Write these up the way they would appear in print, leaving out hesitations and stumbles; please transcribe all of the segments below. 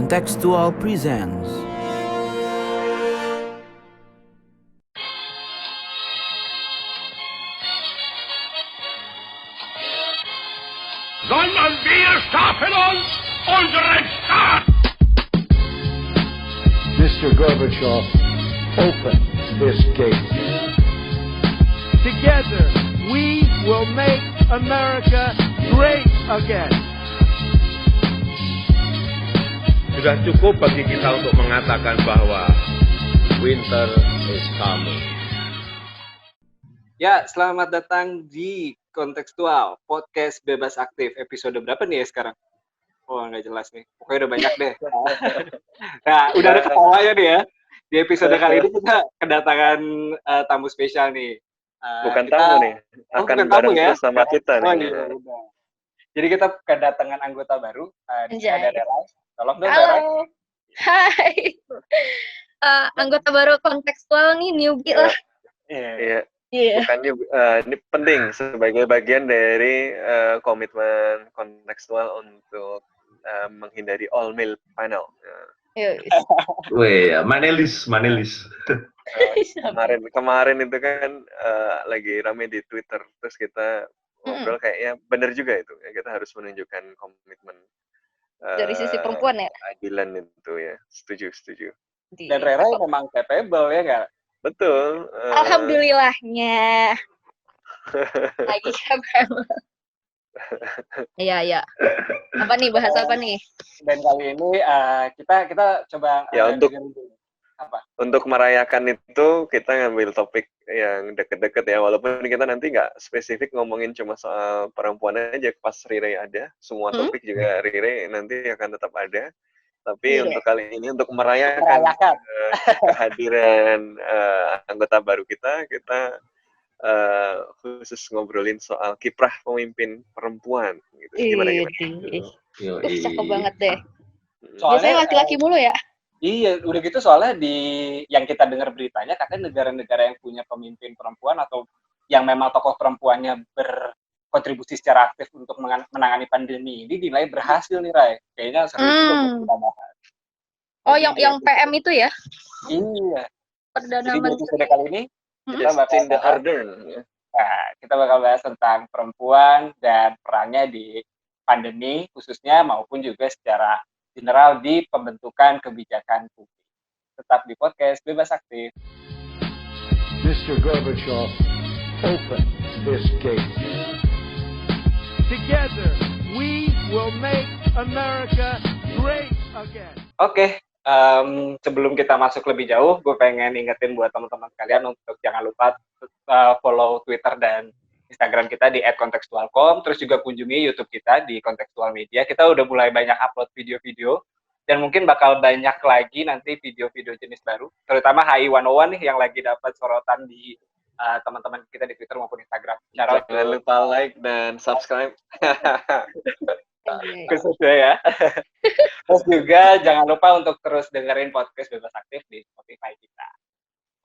Contextual presents Sondern wir schaffen uns unseren Staat! Mr. Gorbachev, open this gate. Together, we will make America great again. Sudah cukup bagi kita untuk mengatakan bahwa winter is coming. Ya, selamat datang di Kontekstual Podcast Bebas Aktif. Episode berapa nih ya sekarang? Oh, nggak jelas nih. Pokoknya udah banyak deh. Nah, udah ada ketawanya nih ya. Di episode kali ini kita kedatangan tamu spesial nih. Bukan tamu nih, akan bareng ya? bersama kita Oh, nih. iya, udah. Jadi kita kedatangan anggota baru. Ada Dela. Tolong dong, Dela. Halo, hai. Anggota baru kontekstual nih, newbie lah. Iya. Iya. Bukannya ini penting sebagai bagian dari komitmen kontekstual untuk menghindari all male panel. Weh, Manelis. Kemarin itu kan lagi rame di Twitter, terus kita ngobrol kayaknya benar juga itu. Kita harus menunjukkan komitmen Dari sisi perempuan ya? Keadilan itu ya. Setuju. Dan Rera memang capable ya nggak? Betul. Alhamdulillahnya. Lagi capable. Iya. Apa nih, bahas apa nih? Dan kali ini kita coba Ya, apa? Untuk merayakan itu kita ngambil topik yang deket-deket ya, walaupun kita nanti nggak spesifik ngomongin cuma soal perempuan aja, pas Rire ada, semua topik juga Rire nanti akan tetap ada. Tapi untuk kali ini untuk merayakan kehadiran anggota baru kita khusus ngobrolin soal kiprah pemimpin perempuan gitu. Gimana? Cakep banget deh. Soalnya biasanya laki-laki mulu ya? Iya, udah gitu soalnya di yang kita dengar beritanya katanya negara-negara yang punya pemimpin perempuan atau yang memang tokoh perempuannya berkontribusi secara aktif untuk menangani pandemi ini dinilai berhasil nih, Rai. Kayaknya seru juga buat kita bahas. Oh, yang PM itu ya? Iya. Perdana Jadi di Menteri. episode kali ini kita bakal Jacinda Ardern. kita bakal bahas tentang perempuan dan perannya di pandemi khususnya maupun juga secara general di pembentukan kebijakan publik. Tetap di podcast Bebas Aktif. Mr. Gorbachev, open this gate. Together, we will make America great again. Oke, sebelum kita masuk lebih jauh, gue pengen ingetin buat teman-teman sekalian untuk jangan lupa follow Twitter dan Instagram kita di @kontekstualcom, terus juga kunjungi YouTube kita di Kontekstual Media. Kita udah mulai banyak upload video-video, dan mungkin bakal banyak lagi nanti video-video jenis baru, terutama HI101 nih yang lagi dapat sorotan di teman-teman kita di Twitter maupun Instagram. Jangan lupa like dan subscribe. Khususnya ya. Terus juga jangan lupa untuk terus dengerin podcast Bebas Aktif di Spotify kita.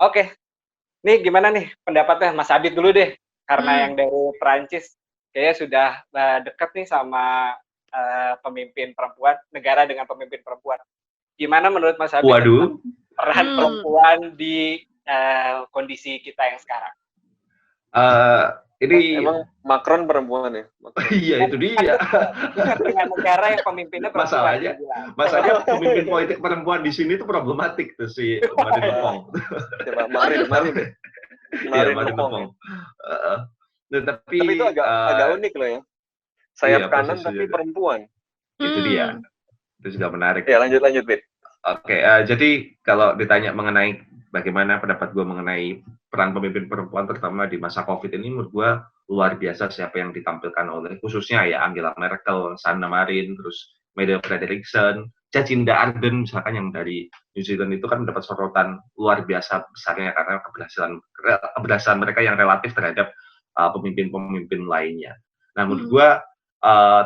Oke, nih gimana nih pendapatnya Mas Abid dulu deh, karena yang dari Perancis kayaknya sudah dekat nih sama pemimpin perempuan, negara dengan pemimpin perempuan. Gimana menurut Mas Abid peran perempuan di kondisi kita yang sekarang? Ini Emang Macron perempuan ya? iya itu dia. Dengan negara yang pemimpinnya perempuan. Masalahnya pemimpin politik perempuan di sini tuh problematik tuh si Marine Le Pen. Coba Marine Le Pen. Tapi itu agak unik loh ya. Sayap kanan tapi perempuan. Itu dia. Itu juga menarik. Ya lanjut Bit. Oke, jadi kalau ditanya mengenai bagaimana pendapat gue mengenai peran pemimpin perempuan terutama di masa COVID ini, menurut gue luar biasa siapa yang ditampilkan oleh khususnya ya Angela Merkel, Sanna Marin, terus Mette Frederiksen, Jacinda Ardern misalkan yang dari New Zealand itu kan mendapat sorotan luar biasa besarnya karena keberhasilan mereka yang relatif terhadap pemimpin-pemimpin lainnya. Nah, menurut gue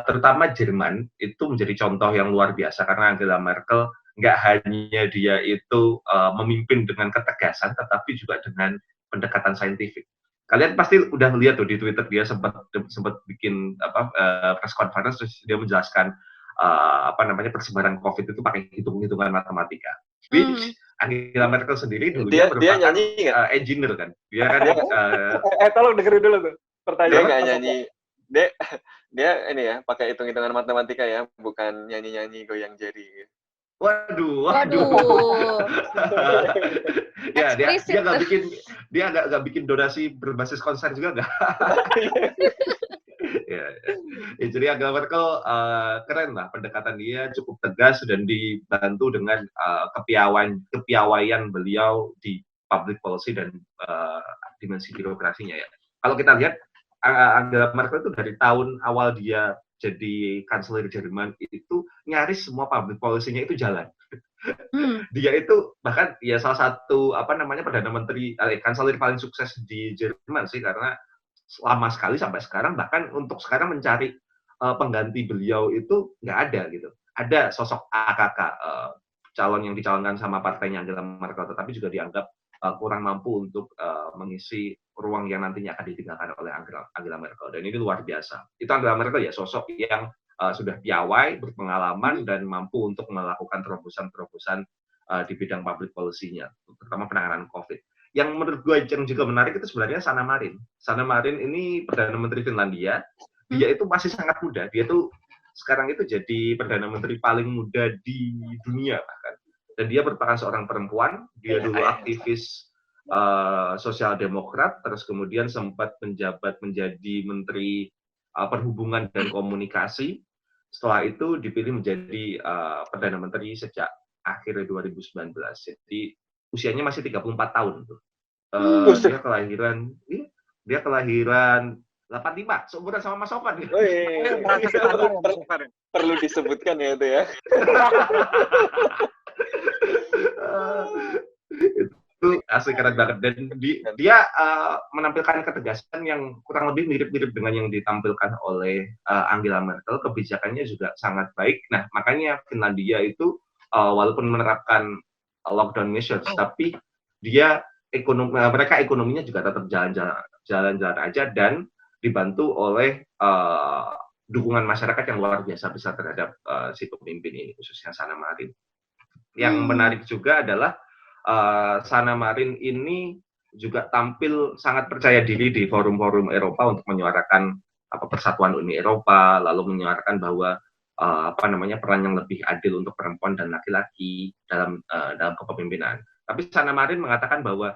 terutama Jerman itu menjadi contoh yang luar biasa karena Angela Merkel nggak hanya dia itu memimpin dengan ketegasan, tetapi juga dengan pendekatan saintifik. Kalian pasti udah lihat tuh di Twitter dia sempat bikin press conference, terus dia menjelaskan persebaran COVID itu pakai hitung-hitungan matematika. Which Angela Merkel sendiri dia dulunya merupakan nyanyi nggak? engineer kan. Dia kan Tolong dengerin dulu tuh Dia pertanyaan. nggak nyanyi. Dia ini ya pakai hitung-hitungan matematika ya, bukan nyanyi-nyanyi goyang jari. Waduh. Ya, dia nggak bikin donasi berbasis konser juga nggak. Ya. Jadi Angela Merkel keren lah, pendekatan dia cukup tegas dan dibantu dengan kepiawaian beliau di public policy dan dimensi birokrasinya ya. Kalau kita lihat Angela Merkel itu dari tahun awal dia jadi kanselir Jerman itu nyaris semua public policy-nya itu jalan. Dia itu bahkan ya salah satu perdana menteri kanselir paling sukses di Jerman sih, karena lama sekali sampai sekarang, bahkan untuk sekarang mencari pengganti beliau itu nggak ada gitu. Ada sosok AKK calon yang dicalonkan sama partainya Angela Merkel, tetapi juga dianggap kurang mampu untuk mengisi ruang yang nantinya akan ditinggalkan oleh Angela Merkel. Dan ini luar biasa. Itu Angela Merkel ya sosok yang sudah piawai, berpengalaman, dan mampu untuk melakukan terobosan-terobosan di bidang public policy-nya, terutama penanganan COVID. Yang menurut gue yang juga menarik itu sebenarnya Sanna Marin. Sanna Marin ini Perdana Menteri Finlandia. Dia itu masih sangat muda. Dia tuh sekarang itu jadi Perdana Menteri paling muda di dunia bahkan. Dan dia merupakan seorang perempuan. Dia dulu aktivis sosial demokrat, terus kemudian sempat menjabat menjadi Menteri Perhubungan dan Komunikasi. Setelah itu dipilih menjadi Perdana Menteri sejak akhir 2019. Jadi usianya masih 34 tahun tuh. Dia kelahiran 85, seumuran sama Mas Sofan. Oh iya. Perlu disebutkan ya itu ya. Itu asli keren banget, dan dia menampilkan ketegasan yang kurang lebih mirip-mirip dengan yang ditampilkan oleh Angela Merkel. Kebijakannya juga sangat baik. Nah, makanya Finlandia itu walaupun menerapkan lockdown measures, tapi mereka ekonominya juga tetap jalan-jalan aja, dan dibantu oleh dukungan masyarakat yang luar biasa besar terhadap si pemimpin ini, khususnya Sanna Marin. Yang menarik juga adalah Sanna Marin ini juga tampil sangat percaya diri di forum-forum Eropa untuk menyuarakan persatuan Uni Eropa, lalu menyuarakan bahwa peran yang lebih adil untuk perempuan dan laki-laki dalam kepemimpinan. Tapi Sanna Marin mengatakan bahwa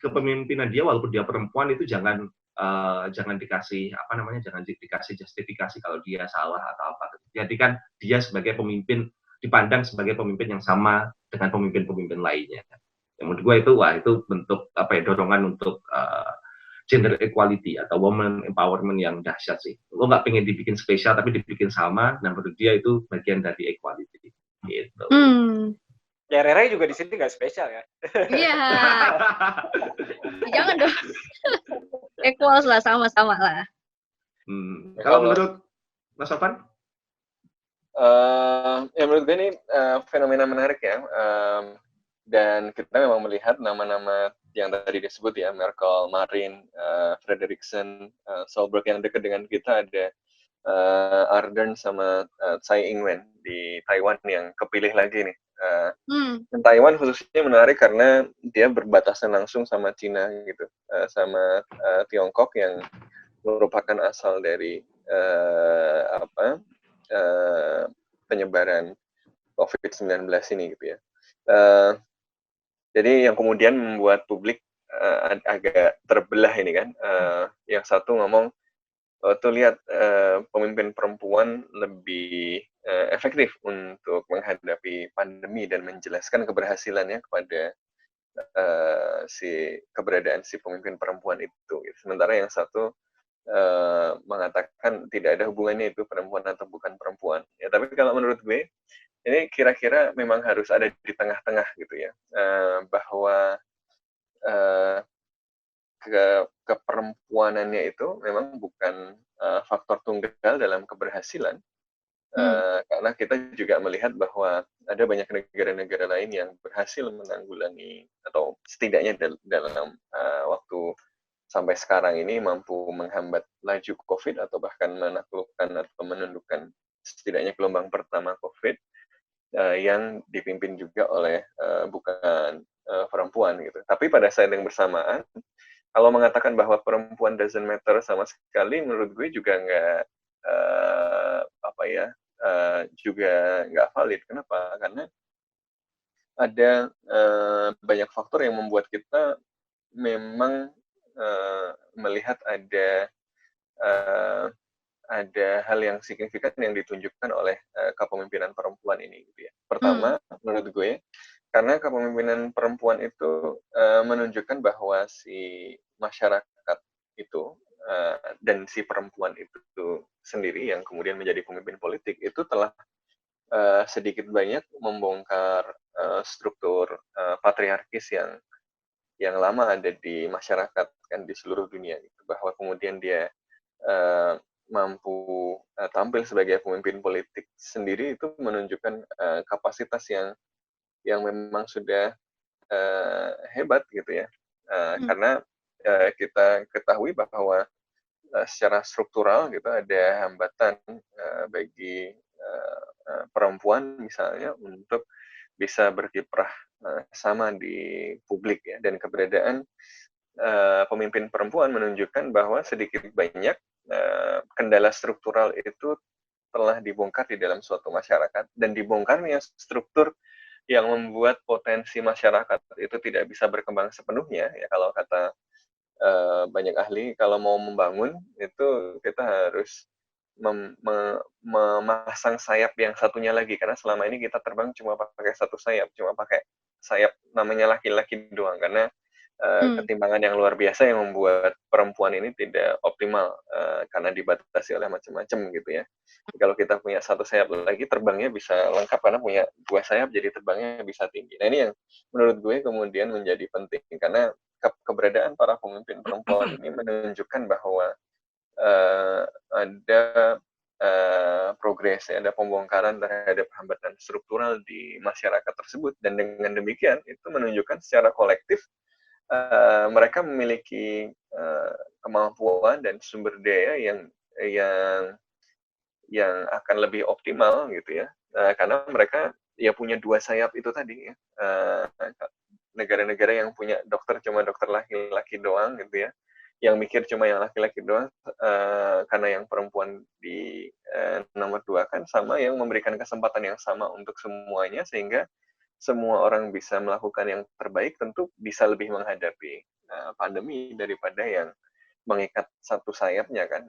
kepemimpinan dia walaupun dia perempuan itu jangan dikasih jangan dikasih justifikasi kalau dia salah atau apa. Jadi kan dia sebagai pemimpin dipandang sebagai pemimpin yang sama dengan pemimpin-pemimpin lainnya. Yang menurut gue itu bentuk dorongan untuk gender equality atau woman empowerment yang dahsyat sih. Lo nggak pengen dibikin spesial tapi dibikin sama, dan menurut dia itu bagian dari equality gitu. Ya Rere juga di sini nggak spesial ya. Iya. Jangan dong. Equal lah, sama-sama lah. Kalau menurut Mas Sofan? Ya menurut gue ini fenomena menarik ya. Dan kita memang melihat nama-nama yang tadi disebut ya, Merkel, Marin, Frederiksen, Solberg, yang dekat dengan kita ada Ardern sama Tsai Ing-wen di Taiwan yang kepilih lagi nih. Dan Taiwan khususnya menarik karena dia berbatasan langsung sama Cina gitu, sama Tiongkok yang merupakan asal dari penyebaran COVID-19 ini gitu ya. Jadi yang kemudian membuat publik agak terbelah ini kan. Yang satu ngomong, tuh lihat pemimpin perempuan lebih efektif untuk menghadapi pandemi dan menjelaskan keberhasilannya kepada keberadaan si pemimpin perempuan itu. Sementara yang satu mengatakan tidak ada hubungannya itu perempuan atau bukan perempuan. Ya, tapi kalau menurut gue, ini kira-kira memang harus ada di tengah-tengah gitu ya, bahwa keperempuanannya itu memang bukan faktor tunggal dalam keberhasilan, karena kita juga melihat bahwa ada banyak negara-negara lain yang berhasil menanggulangi atau setidaknya dalam waktu sampai sekarang ini mampu menghambat laju COVID atau bahkan menaklukkan atau menundukkan setidaknya gelombang pertama COVID yang dipimpin juga oleh bukan perempuan gitu. Tapi pada saat yang bersamaan, kalau mengatakan bahwa perempuan doesn't matter sama sekali, menurut gue juga nggak juga nggak valid. Kenapa? Karena ada banyak faktor yang membuat kita memang melihat ada hal yang signifikan yang ditunjukkan oleh kepemimpinan perempuan ini gitu ya. Pertama, menurut gue, karena kepemimpinan perempuan itu menunjukkan bahwa si masyarakat itu dan si perempuan itu sendiri yang kemudian menjadi pemimpin politik itu telah sedikit banyak membongkar struktur patriarkis yang lama ada di masyarakat kan di seluruh dunia gitu. Bahwa kemudian dia mampu tampil sebagai pemimpin politik sendiri itu menunjukkan kapasitas yang memang sudah hebat gitu ya. Karena kita ketahui bahwa secara struktural gitu ada hambatan bagi perempuan misalnya untuk bisa berkiprah sama di publik ya, dan keberadaan pemimpin perempuan menunjukkan bahwa sedikit banyak kendala struktural itu telah dibongkar di dalam suatu masyarakat, dan dibongkarnya struktur yang membuat potensi masyarakat itu tidak bisa berkembang sepenuhnya ya. Kalau kata banyak ahli, kalau mau membangun itu kita harus memasang sayap yang satunya lagi, karena selama ini kita terbang cuma pakai satu sayap, cuma pakai sayap namanya laki-laki doang, karena ketimbangan yang luar biasa yang membuat perempuan ini tidak optimal karena dibatasi oleh macam-macam gitu ya. Kalau kita punya satu sayap lagi, terbangnya bisa lengkap karena punya dua sayap, jadi terbangnya bisa tinggi. Nah, ini yang menurut gue kemudian menjadi penting, karena keberadaan para pemimpin perempuan ini menunjukkan bahwa ada progres, ada pembongkaran terhadap hambatan struktural di masyarakat tersebut, dan dengan demikian itu menunjukkan secara kolektif mereka memiliki kemampuan dan sumber daya yang akan lebih optimal gitu ya, karena mereka ya punya dua sayap itu tadi ya. Negara-negara yang punya dokter cuma dokter laki-laki doang gitu ya, yang mikir cuma yang laki-laki doang, karena yang perempuan di nomor 2 kan, sama yang memberikan kesempatan yang sama untuk semuanya, sehingga semua orang bisa melakukan yang terbaik, tentu bisa lebih menghadapi pandemi daripada yang mengikat satu sayapnya kan.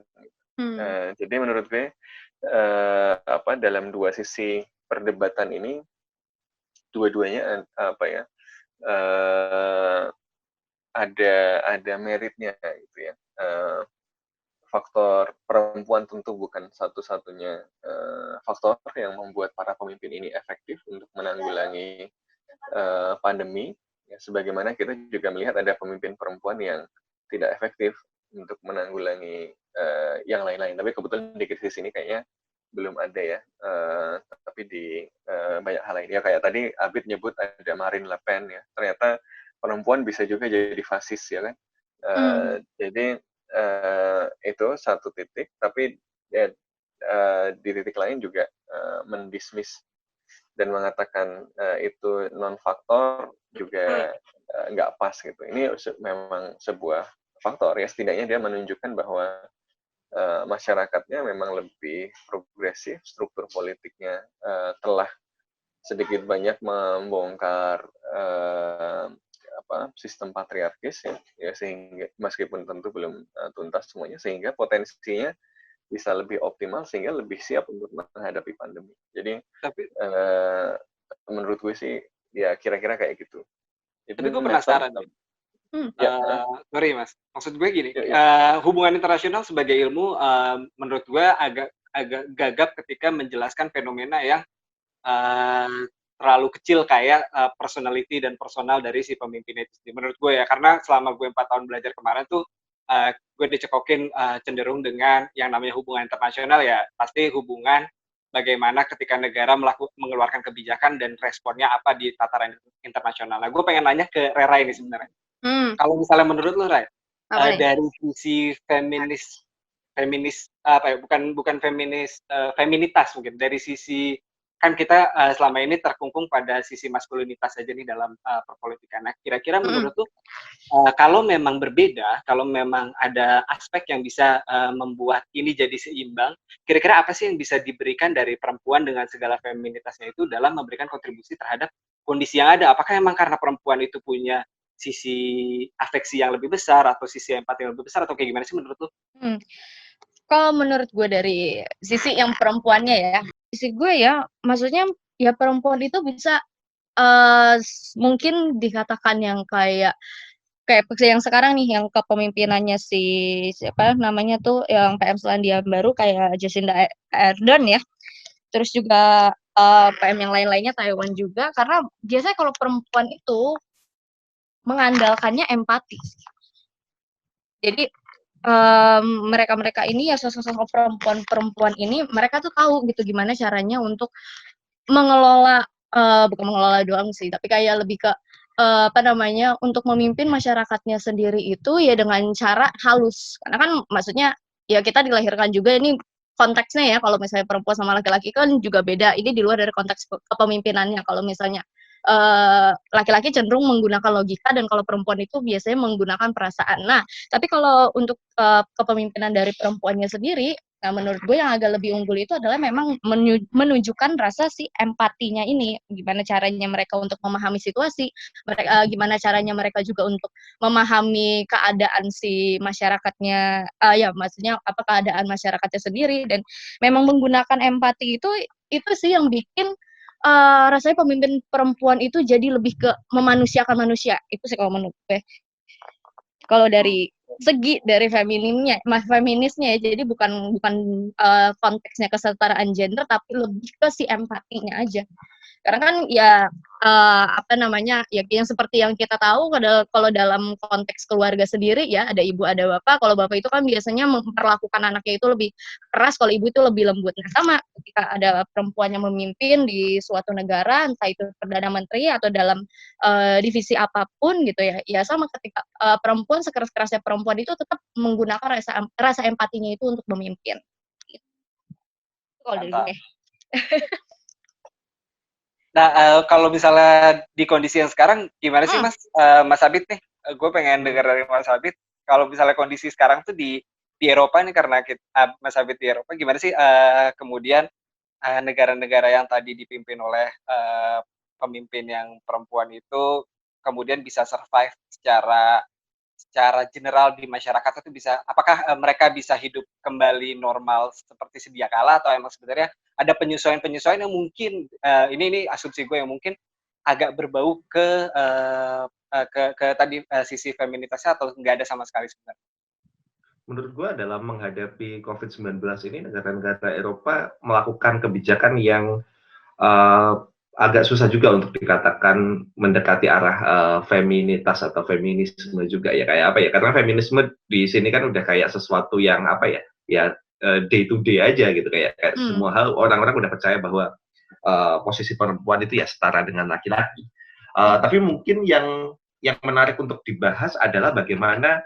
Jadi menurut gue dalam dua sisi perdebatan ini, dua-duanya ada meritnya gitu ya. Faktor perempuan tentu bukan satu-satunya faktor yang membuat para pemimpin ini efektif untuk menanggulangi pandemi. Ya, sebagaimana kita juga melihat ada pemimpin perempuan yang tidak efektif untuk menanggulangi yang lain-lain. Tapi kebetulan di krisis ini kayaknya belum ada ya. Tapi di banyak hal lain. Ya kayak tadi Abid nyebut ada Marine Le Pen ya. Ternyata perempuan bisa juga jadi fasis ya kan. Jadi itu satu titik, tapi ya, di titik lain juga mendismiss dan mengatakan itu non-faktor juga nggak pas gitu. Ini memang sebuah faktor ya, setidaknya dia menunjukkan bahwa masyarakatnya memang lebih progresif, struktur politiknya telah sedikit banyak membongkar sistem patriarkis ya, sehingga meskipun tentu belum tuntas semuanya, sehingga potensinya bisa lebih optimal, sehingga lebih siap untuk menghadapi pandemi. Jadi menurut gue sih ya kira-kira kayak gitu. Tapi gue penasaran. Sorry mas, maksud gue gini, hubungan internasional sebagai ilmu menurut gue agak gagap ketika menjelaskan fenomena yang terlalu kecil kayak personality dan personal dari si pemimpin itu sendiri. Menurut gue ya, karena selama gue 4 tahun belajar kemarin tuh gue dicekokin cenderung dengan yang namanya hubungan internasional ya, pasti hubungan bagaimana ketika negara mengeluarkan kebijakan dan responnya apa di tataran internasional. Nah, gue pengen nanya ke Rera ini sebenarnya. Kalau misalnya menurut lo, Rai, dari sisi feminis feminis apa ya, bukan feminitas mungkin dari sisi kan kita selama ini terkungkung pada sisi maskulinitas saja nih dalam perpolitikan. Nah, kira-kira menurut tuh kalau memang berbeda, kalau memang ada aspek yang bisa membuat ini jadi seimbang, kira-kira apa sih yang bisa diberikan dari perempuan dengan segala feminitasnya itu dalam memberikan kontribusi terhadap kondisi yang ada? Apakah memang karena perempuan itu punya sisi afeksi yang lebih besar atau sisi empati yang lebih besar atau kayak gimana sih menurut lu? Kalau menurut gue dari sisi yang perempuannya ya, sisi gue ya, maksudnya ya perempuan itu bisa mungkin dikatakan yang kayak yang sekarang nih, yang kepemimpinannya si siapa namanya tuh, yang PM Selandia Baru kayak Jacinda Ardern ya. Terus juga PM yang lain-lainnya Taiwan juga, karena biasanya kalau perempuan itu mengandalkannya empati. Jadi mereka-mereka ini ya, sosok-sosok perempuan ini, mereka tuh tahu gitu gimana caranya untuk mengelola, bukan mengelola doang sih, tapi kayak lebih ke untuk memimpin masyarakatnya sendiri itu ya dengan cara halus. Karena kan maksudnya ya kita dilahirkan juga ini konteksnya ya, kalau misalnya perempuan sama laki-laki kan juga beda. Ini di luar dari konteks kepemimpinannya. Kalau misalnya laki-laki cenderung menggunakan logika dan kalau perempuan itu biasanya menggunakan perasaan. Nah, tapi kalau untuk kepemimpinan dari perempuannya sendiri, nah menurut gue yang agak lebih unggul itu adalah memang menunjukkan rasa si empatinya ini. Gimana caranya mereka untuk memahami situasi, gimana caranya mereka juga untuk memahami keadaan si masyarakatnya, ya maksudnya apa keadaan masyarakatnya sendiri, dan memang menggunakan empati itu sih yang bikin rasanya pemimpin perempuan itu jadi lebih ke memanusiakan manusia. Itu sih kalau menurut gue. Kalau dari segi dari feminisnya ya, jadi bukan konteksnya kesetaraan gender, tapi lebih ke si empatinya aja. Karena kan ya ya yang seperti yang kita tahu kalau dalam konteks keluarga sendiri ya, ada ibu ada bapak. Kalau bapak itu kan biasanya memperlakukan anaknya itu lebih keras, kalau ibu itu lebih lembut. Nah, sama ketika ada perempuan yang memimpin di suatu negara, entah itu perdana menteri atau dalam divisi apapun gitu ya, ya sama ketika perempuan sekeras-kerasnya perempuan itu tetap menggunakan rasa empatinya itu untuk memimpin. Gitu. Kalau dari gue. Nah, kalau misalnya di kondisi yang sekarang, gimana sih Mas Abid nih? Gue pengen dengar dari Mas Abid. Kalau misalnya kondisi sekarang tuh di Eropa nih, karena Mas Abid di Eropa, gimana sih kemudian negara-negara yang tadi dipimpin oleh pemimpin yang perempuan itu kemudian bisa survive secara general di masyarakat itu bisa, apakah mereka bisa hidup kembali normal seperti sedia kala, atau emang sebenarnya ada penyesuaian yang mungkin ini asumsi gue yang mungkin agak berbau ke tadi sisi feminitasnya, atau nggak ada sama sekali sebenarnya? Menurut gue dalam menghadapi COVID-19 ini, negara-negara Eropa melakukan kebijakan yang agak susah juga untuk dikatakan mendekati arah feminitas atau feminisme juga ya, kayak apa ya, karena feminisme di sini kan udah kayak sesuatu yang apa ya day to day aja gitu, kayak semua hal orang-orang udah percaya bahwa posisi perempuan itu ya setara dengan laki-laki. Tapi mungkin yang menarik untuk dibahas adalah bagaimana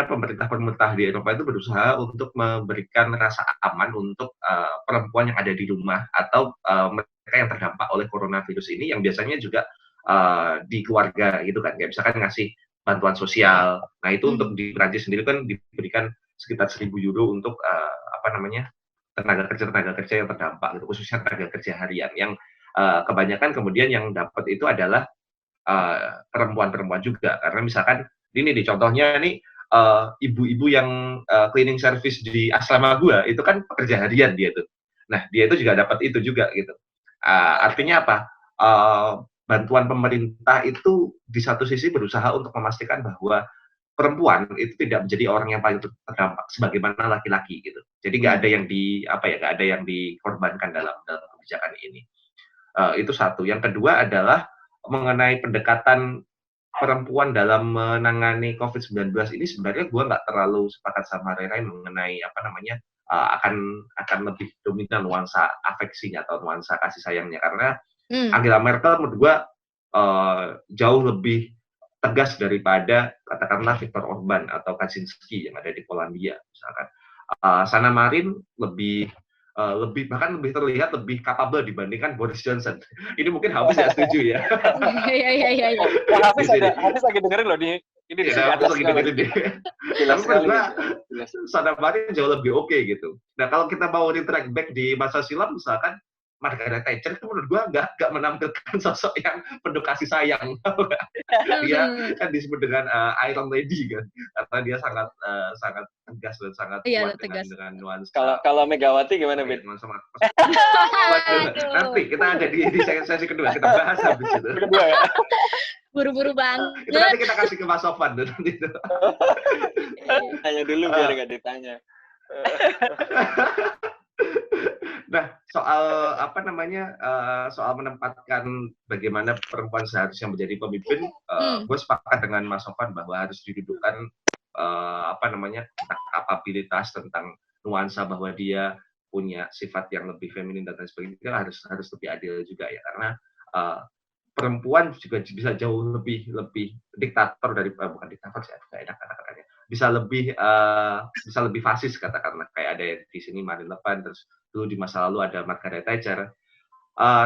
pemerintah di Eropa itu berusaha untuk memberikan rasa aman untuk perempuan yang ada di rumah atau mereka yang terdampak oleh coronavirus ini, yang biasanya juga di keluarga gitu kan, kayak misalkan ngasih bantuan sosial. Nah itu untuk di Prancis sendiri kan diberikan sekitar 1.000 euro untuk tenaga kerja yang terdampak gitu, khususnya tenaga kerja harian, yang kebanyakan kemudian yang dapat itu adalah perempuan-perempuan juga, karena misalkan ini di contohnya nih, ibu-ibu yang cleaning service di asrama gua itu kan pekerja harian dia tuh. Nah dia itu juga dapat itu juga gitu. Artinya apa? Bantuan pemerintah itu di satu sisi berusaha untuk memastikan bahwa perempuan itu tidak menjadi orang yang paling terdampak sebagaimana laki-laki gitu. Jadi nggak ada yang dikorbankan dalam kebijakan ini. Itu satu. Yang kedua adalah mengenai pendekatan perempuan dalam menangani COVID-19 ini, sebenarnya gue nggak terlalu sepakat sama Rere mengenai akan lebih dominan nuansa afeksinya atau nuansa kasih sayangnya, karena Angela Merkel menurut gue jauh lebih tegas daripada katakanlah Viktor Orban atau Kaczynski yang ada di Polandia misalkan. Sanna Marin lebih bahkan lebih terlihat lebih capable dibandingkan Boris Johnson. Ini mungkin Hafiz ya setuju ya. Iya. Wah, Hafiz lagi dengerin loh di ini di Ya, atas lagi dengerin deh. Tapi menurut gua Sanna Marin jauh lebih oke gitu. Nah kalau kita mau retract back di masa silam misalkan Margaret Thatcher itu menurut gua nggak menampilkan sosok yang penuh kasih sayang. Dia kan disebut dengan Iron Lady kan, karena dia sangat tegas dan sangat Iya, kuat tegas. dengan nuansa. Kalau Megawati gimana, Bet? nuansa Aduh. Nanti kita ada di sesi kedua kita bahas habis itu. kedua ya. Buru-buru Itu banget. nanti kita kasih ke Mas Sofwan dulu nanti itu. Tanya dulu biar nggak ditanya. Nah, soal soal menempatkan bagaimana perempuan seharusnya menjadi pemimpin, gue sepakat dengan Mas Sofwan bahwa harus didudukkan tentang kapabilitas, tentang nuansa bahwa dia punya sifat yang lebih feminin dan lain sebagainya, harus lebih adil juga ya, karena perempuan juga bisa jauh lebih diktator dari bukan diktator sih, nggak enak kata-katanya, bisa lebih fasis katakanlah, kayak ada di sini Marine Le Pen, terus dulu di masa lalu ada Margaret Thatcher.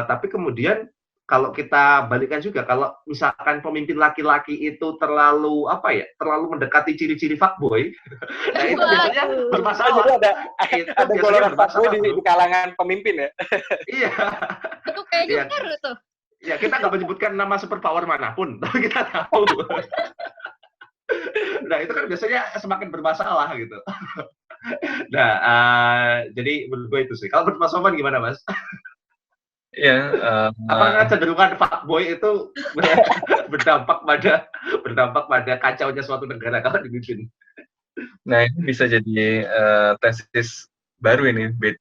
Tapi kemudian kalau kita balikan juga, kalau misalkan pemimpin laki-laki itu terlalu mendekati ciri-ciri fuckboy, nah itu biasanya bermasalah. Jadi ada golongan fuckboy di kalangan pemimpin ya. Iya. Itu kayaknya benar tuh. Ya, kita nggak menyebutkan nama superpower manapun, tapi kita tahu. Nah, itu kan biasanya semakin bermasalah gitu. Nah, jadi menurut gue itu sih. Kalau menurut Mas Sofwan gimana, Mas? Ya, Apakah cenderungan fuckboy itu berdampak pada kacaunya suatu negara kalau dipimpin? nah ini bisa jadi tesis baru ini, Bet.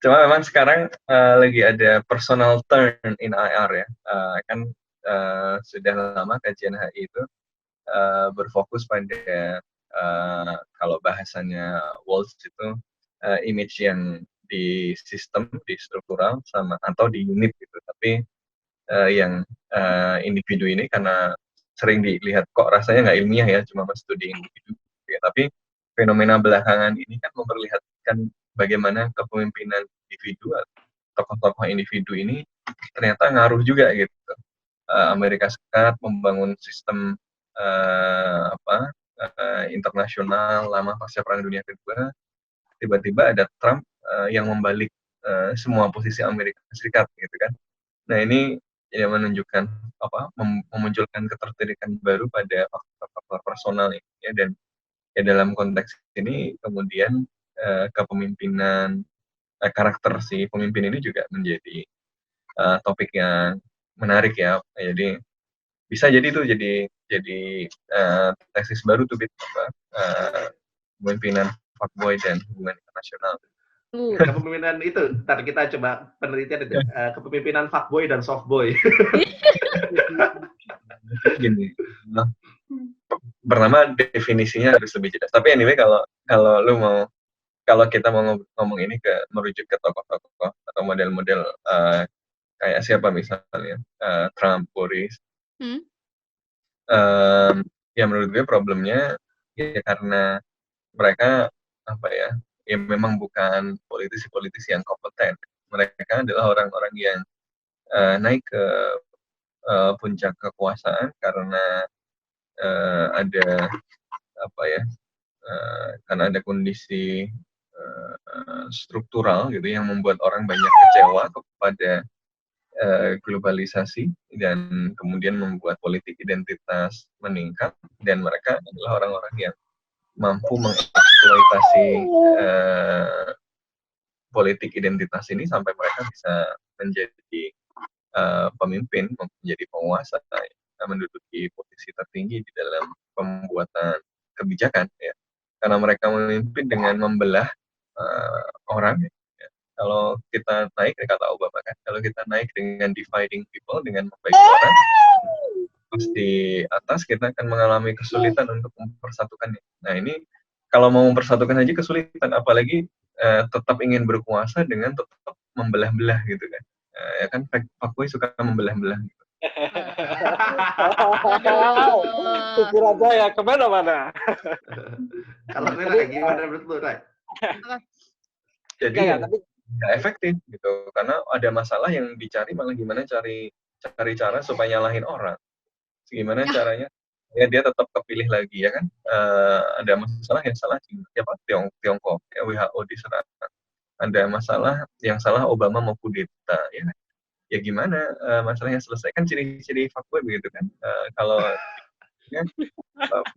Cuma memang sekarang lagi ada personal turn in IR ya. Kan sudah lama kajian HI itu berfokus pada kalau bahasanya Walsh itu image yang di sistem, di struktural sama atau di unit gitu. Tapi yang individu ini karena sering dilihat kok rasanya nggak ilmiah ya, cuma studi individu. Ya. Tapi fenomena belakangan ini kan memperlihatkan bagaimana kepemimpinan individu, tokoh-tokoh individu ini ternyata ngaruh juga gitu. Amerika Serikat membangun sistem internasional lama pasca Perang Dunia Kedua, tiba-tiba ada Trump yang membalik semua posisi Amerika Serikat gitu kan. Nah ini ya menunjukkan memunculkan ketertarikan baru pada faktor-faktor personal ini ya, dan ya dalam konteks ini kemudian kepemimpinan karakter si pemimpin ini juga menjadi topik yang menarik ya. Jadi bisa jadi itu jadi tesis baru tuh kepemimpinan fuckboy dan hubungan internasional. Kepemimpinan itu, ntar kita coba penelitian itu, kepemimpinan fuckboy dan softboy. Gini, pertama definisinya harus lebih jelas. Tapi anyway kalau kita mau ngomong ini merujuk ke tokoh-tokoh atau model-model kayak siapa misalnya Trump, Boris, ya menurut gue problemnya ya karena mereka ya memang bukan politisi-politisi yang kompeten. Mereka adalah orang-orang yang naik ke puncak kekuasaan karena karena ada kondisi struktural gitu yang membuat orang banyak kecewa kepada globalisasi dan kemudian membuat politik identitas meningkat, dan mereka adalah orang-orang yang mampu mengeksploitasi politik identitas ini sampai mereka bisa menjadi pemimpin, menjadi penguasa, menduduki posisi tertinggi di dalam pembuatan kebijakan ya. Karena mereka memimpin dengan membelah orang ya. Kalau kita naik, kata Obama kan, kalau kita naik dengan dividing people, dengan membagi orang, terus di atas kita akan mengalami kesulitan untuk mempersatukannya. Nah ini kalau mau mempersatukan aja kesulitan, apalagi tetap ingin berkuasa dengan tetap membelah-belah gitu kan. Ya kan fuckboy suka membelah-belah gitu. Wow, pikiran saya kemana-mana. Kalau Rai, gimana menurut lu, Rai? Jadi Enggak, tapi nggak efektif gitu, karena ada masalah yang dicari malah gimana cari cara supaya nyalahin orang. Gimana caranya ya dia tetap kepilih lagi ya kan. Ada masalah yang salah Tiongkok ya, WHO diserang. Ada masalah yang salah Obama mau kudeta ya kan? Ya gimana masalahnya selesai, kan ciri-ciri fuckboy begitu kan. Kalau ya,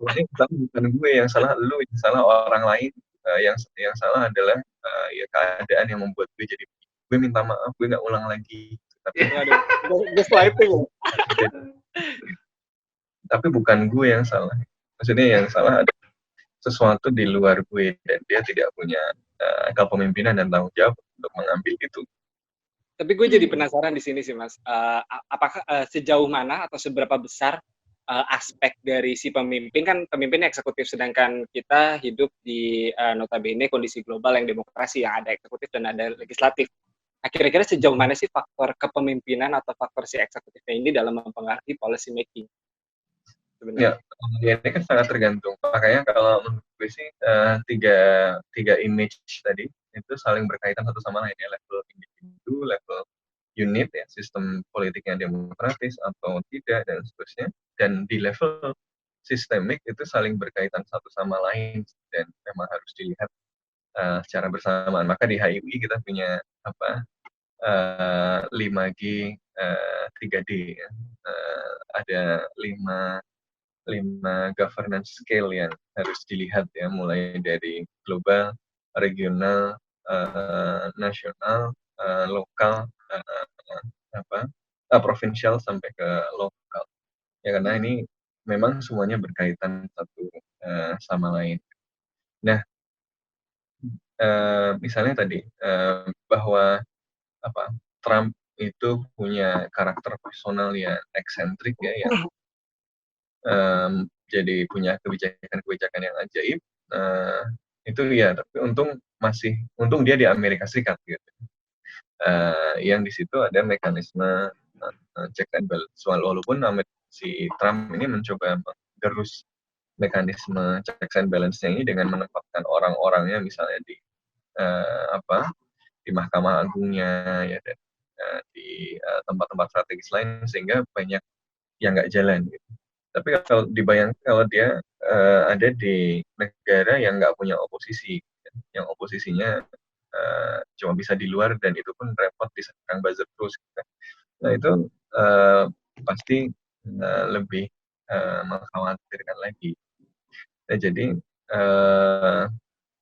bukan gue yang salah, lu yang salah orang lain, yang salah adalah ya keadaan yang membuat gue jadi gue minta maaf, gue nggak ulang lagi. Tapi tapi bukan gue yang salah. Maksudnya yang salah ada sesuatu di luar gue dan dia tidak punya akal pemimpinan dan tanggung jawab untuk mengambil itu. Tapi gue jadi penasaran di sini sih, Mas. Apakah sejauh mana atau seberapa besar aspek dari si pemimpin, kan pemimpin eksekutif, sedangkan kita hidup di notabene kondisi global yang demokrasi, yang ada eksekutif dan ada legislatif. Kira-kira sejauh mana sih faktor kepemimpinan atau faktor si eksekutifnya ini dalam mempengaruhi policy making? Ya, ini kan sangat tergantung. Makanya kalau menurut gue sih tiga image tadi itu saling berkaitan satu sama lain ya, level individu, level unit ya, sistem politik yang demokratis atau tidak dan seterusnya. Dan di level sistemik itu saling berkaitan satu sama lain dan memang harus dilihat secara bersamaan. Maka di HIUI kita punya 5G, 3D ya. Ada 5 governance scale yang harus dilihat ya, mulai dari global, regional, nasional, lokal, provinsial sampai ke lokal. Ya karena ini memang semuanya berkaitan satu sama lain. Nah, misalnya tadi bahwa Trump itu punya karakter personal yang eksentrik ya, yang jadi punya kebijakan-kebijakan yang ajaib, itu ya, tapi untung dia di Amerika Serikat gitu. Yang di situ ada mekanisme check and balance, walaupun si Trump ini mencoba menggerus mekanisme check and balance-nya ini dengan menempatkan orang-orangnya misalnya di di Mahkamah Agungnya ya, dan di tempat-tempat strategis lain, sehingga banyak yang nggak jalan gitu. Tapi kalau dibayangkan kalau dia ada di negara yang nggak punya oposisi, yang oposisinya cuma bisa di luar dan itu pun repot diserang buzzer terus. Nah itu pasti lebih mengkhawatirkan lagi. Nah,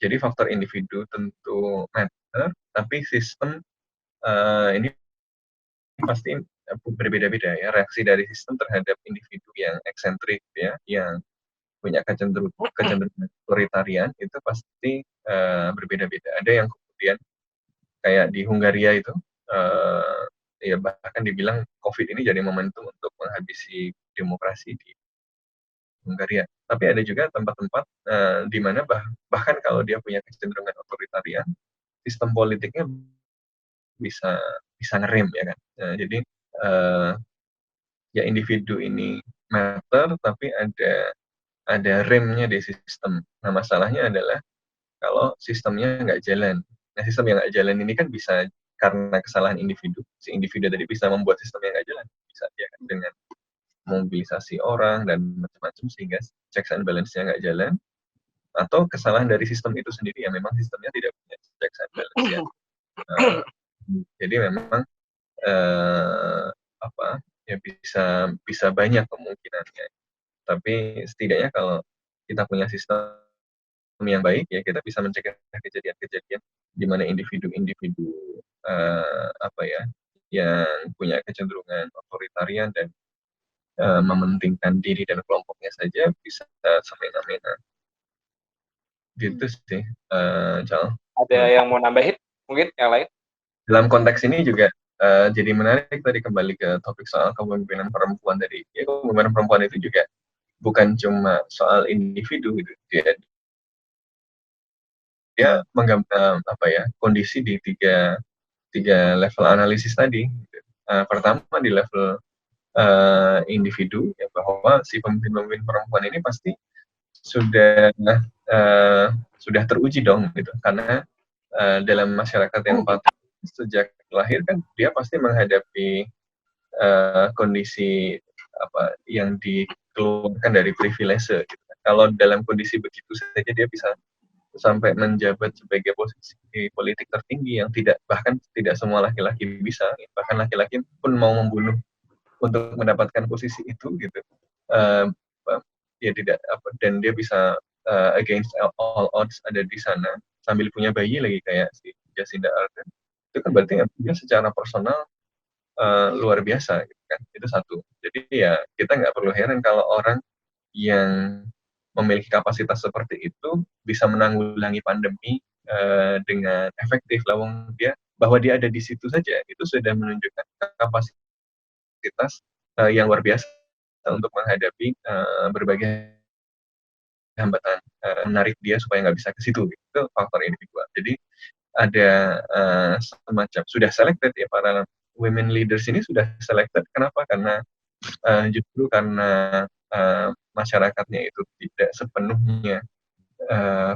jadi faktor individu tentu matter, tapi sistem ini pasti berbeda-beda ya, reaksi dari sistem terhadap individu yang eksentrik ya, yang punya kecenderungan otoritarian itu pasti berbeda-beda. Ada yang kemudian kayak di Hungaria itu ya bahkan dibilang COVID ini jadi momentum untuk menghabisi demokrasi di Hungaria. Tapi ada juga tempat-tempat di mana bahkan kalau dia punya kecenderungan otoritarian, sistem politiknya bisa ngerem ya kan. Jadi ya individu ini matter, tapi ada remnya di sistem. Nah masalahnya adalah kalau sistemnya nggak jalan. Nah sistem yang nggak jalan ini kan bisa karena kesalahan individu. Si individu tadi bisa membuat sistem yang nggak jalan, bisa ya kan, dengan mobilisasi orang dan macam-macam sehingga checks and balance-nya nggak jalan. Atau kesalahan dari sistem itu sendiri, ya memang sistemnya tidak punya checks and balance ya. Jadi memang ya bisa banyak kemungkinannya. Tapi setidaknya kalau kita punya sistem yang baik ya, kita bisa mencegah kejadian-kejadian di mana individu-individu yang punya kecenderungan otoritarian dan mementingkan diri dan kelompoknya saja bisa semena-mena. Gitu sih, Cal. Ada yang mau nambahin mungkin yang lain? Dalam konteks ini juga jadi menarik tadi, kembali ke topik soal kepemimpinan perempuan tadi. Ya, kepemimpinan perempuan itu juga bukan cuma soal individu gitu. Dia menggambarkan kondisi di tiga level analisis tadi. Pertama di level individu ya, bahwa si pemimpin-pemimpin perempuan ini pasti sudah teruji dong gitu, karena dalam masyarakat yang patriarkis sejak lahir kan dia pasti menghadapi kondisi apa yang dikeluarkan dari privilege gitu. Kalau dalam kondisi begitu saja dia bisa sampai menjabat sebagai posisi politik tertinggi yang bahkan tidak semua laki-laki bisa, bahkan laki-laki pun mau membunuh untuk mendapatkan posisi itu gitu. Ya tidak dan dia bisa against all odds ada di sana sambil punya bayi lagi kayak si Jacinda Ardern. Itu kan berarti dia secara personal luar biasa gitu kan. Itu satu. Jadi ya kita nggak perlu heran kalau orang yang memiliki kapasitas seperti itu bisa menanggulangi pandemi dengan efektif. Bahwa dia ada di situ saja itu sudah menunjukkan kapasitas yang luar biasa untuk menghadapi berbagai hambatan, menarik dia supaya nggak bisa ke situ. Itu faktor individual. Jadi ada semacam sudah selected ya, para women leaders ini sudah selected. Kenapa? Karena justru karena masyarakatnya itu tidak sepenuhnya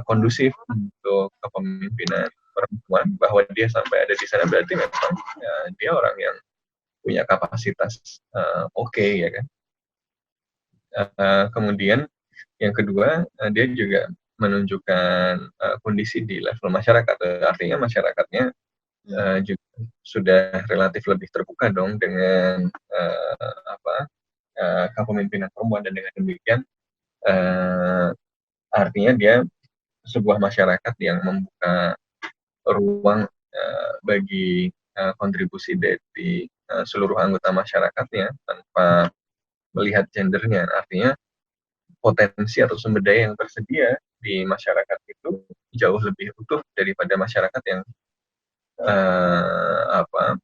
kondusif untuk kepemimpinan perempuan, bahwa dia sampai ada di sana berarti memang dia orang yang punya kapasitas oke, ya kan. Kemudian yang kedua, dia juga menunjukkan kondisi di level masyarakat. Artinya masyarakatnya juga sudah relatif lebih terbuka dong dengan kepemimpinan perempuan, dan dengan demikian artinya dia sebuah masyarakat yang membuka ruang bagi kontribusi dari seluruh anggota masyarakatnya tanpa melihat gendernya. Artinya potensi atau sumber daya yang tersedia di masyarakat itu jauh lebih utuh daripada masyarakat yang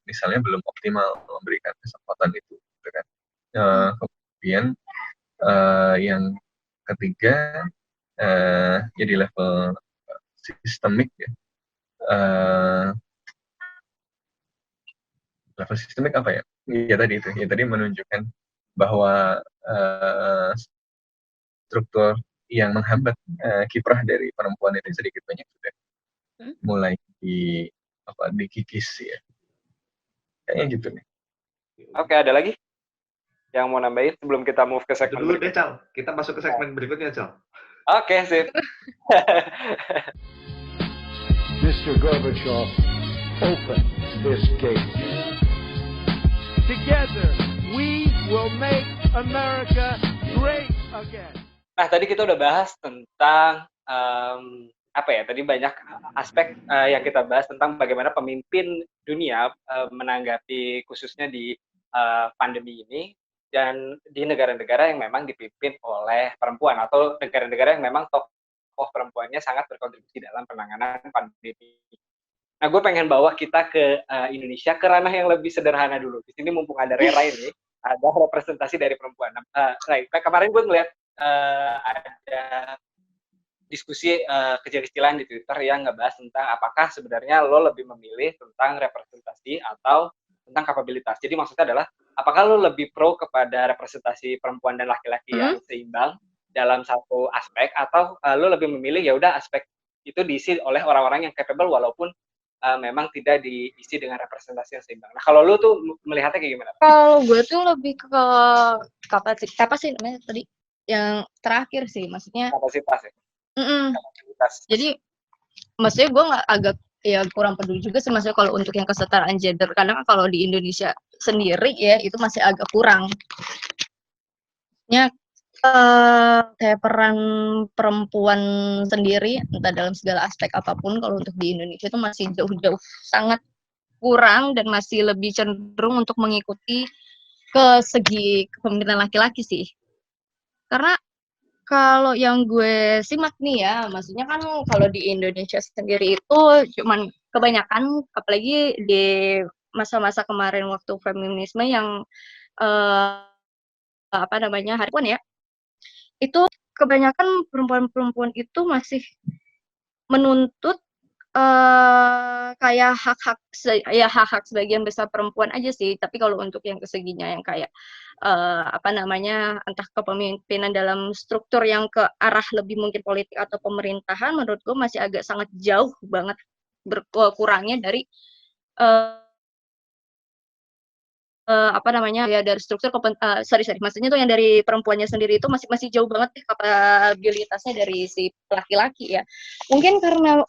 misalnya belum optimal memberikan kesempatan itu, gitu kan. Kemudian yang ketiga jadi level sistemik ya. Level sistemik apa ya? Ya tadi itu. Ya tadi menunjukkan bahwa struktur yang menghambat kiprah dari perempuan itu sedikit banyak sudah mulai dikikis ya. Kayaknya gitu nih. Oke, ada lagi yang mau nambahin sebelum kita move ke segmen dulu deh, Cal. Kita masuk ke segmen berikutnya, Cal. Oke, sip. Mr. Gorbachev, open this gate. Together, we will make America great again. Nah, tadi kita udah bahas tentang tadi banyak aspek yang kita bahas tentang bagaimana pemimpin dunia menanggapi khususnya di pandemi ini, dan di negara-negara yang memang dipimpin oleh perempuan atau negara-negara yang memang tokoh perempuannya sangat berkontribusi dalam penanganan pandemi. Nah, gue pengen bawa kita ke Indonesia, ke ranah yang lebih sederhana dulu. Di sini mumpung ada Rera ini, ada representasi dari perempuan. Kemarin gue ngeliat ada diskusi kecil-kecilan di Twitter yang ngebahas tentang apakah sebenarnya lo lebih memilih tentang representasi atau tentang kapabilitas. Jadi maksudnya adalah apakah lo lebih pro kepada representasi perempuan dan laki-laki yang seimbang dalam satu aspek, atau lo lebih memilih ya udah aspek itu diisi oleh orang-orang yang capable walaupun memang tidak diisi dengan representasi yang seimbang. Nah, kalau lo tuh melihatnya kayak gimana? Kalau gue tuh lebih ke kapasitas sih namanya tadi yang terakhir sih, maksudnya kapasitas ya. Kapasitas. Jadi maksudnya gue nggak agak ya kurang peduli juga sih maksudnya kalau untuk yang kesetaraan gender, karena kalau di Indonesia sendiri ya itu masih agak kurang. Ya kayak peran perempuan sendiri entah dalam segala aspek apapun kalau untuk di Indonesia itu masih jauh-jauh sangat kurang dan masih lebih cenderung untuk mengikuti ke segi kepemimpinan laki-laki sih. Karena kalau yang gue simak nih ya, maksudnya kan kalau di Indonesia sendiri itu cuman kebanyakan, apalagi di masa-masa kemarin waktu feminisme yang hari perempuan ya, itu kebanyakan perempuan-perempuan itu masih menuntut kayak hak-hak sebagian besar perempuan aja sih. Tapi kalau untuk yang keseginya yang kayak entah kepemimpinan dalam struktur yang ke arah lebih mungkin politik atau pemerintahan, menurut gue masih agak sangat jauh banget berkurangnya dari dari struktur maksudnya tuh yang dari perempuannya sendiri itu masih jauh banget kapabilitasnya dari si laki-laki ya. Mungkin karena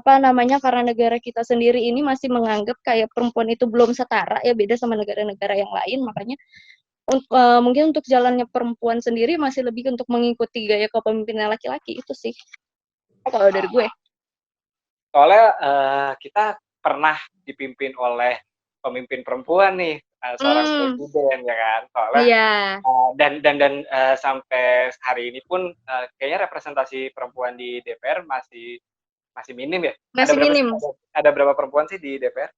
karena negara kita sendiri ini masih menganggap kayak perempuan itu belum setara ya, beda sama negara-negara yang lain, makanya mungkin untuk jalannya perempuan sendiri masih lebih untuk mengikuti gaya kepemimpinan laki-laki itu sih kalau dari gue. Soalnya kita pernah dipimpin oleh pemimpin perempuan nih, seorang presiden ya kan, soalnya dan sampai hari ini pun kayaknya representasi perempuan di DPR masih minim ya. Ada berapa perempuan sih di DPR?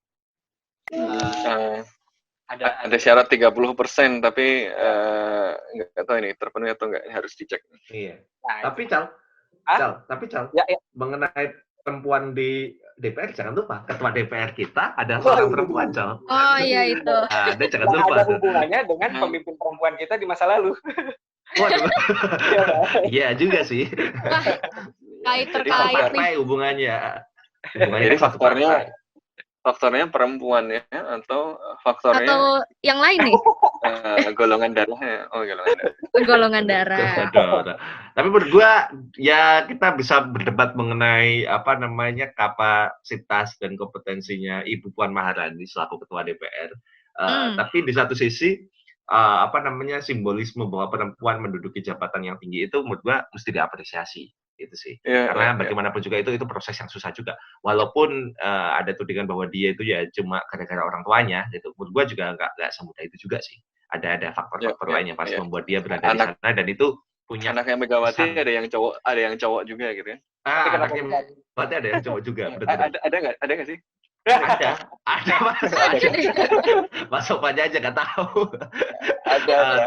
Ada syarat 30%, tapi nggak tahu ini terpenuhi atau nggak, harus dicek. Iya. Nah, Tapi Cal, ya. mengenai perempuan di DPR, jangan lupa ketua DPR kita adalah seorang perempuan, Cal. Oh iya itu. Ada jangan lupa. Ada hubungannya dengan pemimpin perempuan kita di masa lalu. Waduh. Iya juga sih. Terkait nih hubungannya. Jadi faktornya perempuan ya, atau faktornya atau yang lain nih? Golongan darahnya. Oh, golongan darah. Tapi menurut gua ya kita bisa berdebat mengenai kapasitas dan kompetensinya Ibu Puan Maharani selaku ketua DPR. Tapi di satu sisi simbolisme bahwa perempuan menduduki jabatan yang tinggi itu menurut gua mesti diapresiasi. Itu sih, karena bagaimanapun juga itu proses yang susah juga, walaupun ada tudingan bahwa dia itu ya cuma gara-gara orang tuanya gitu. Menurut gua juga nggak semudah itu juga sih, ada faktor-faktor lain yang pasti membuat dia berada di sana, dan itu punya anaknya Megawati ada yang cowok juga gitu ya. Anaknya Megawati ada yang cowok juga, betul. Ada nggak sih? Ada Mas Sopanya aja nggak tahu.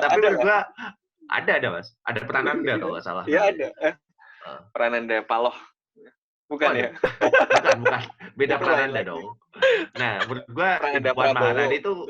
Tapi menurut gua ada Mas, ada Prananda kalau nggak salah. Iya ada. Prananda Paloh, bukan ya? Bukan, beda Prananda dong. Nah, menurut gua Ibu Puan Maharani itu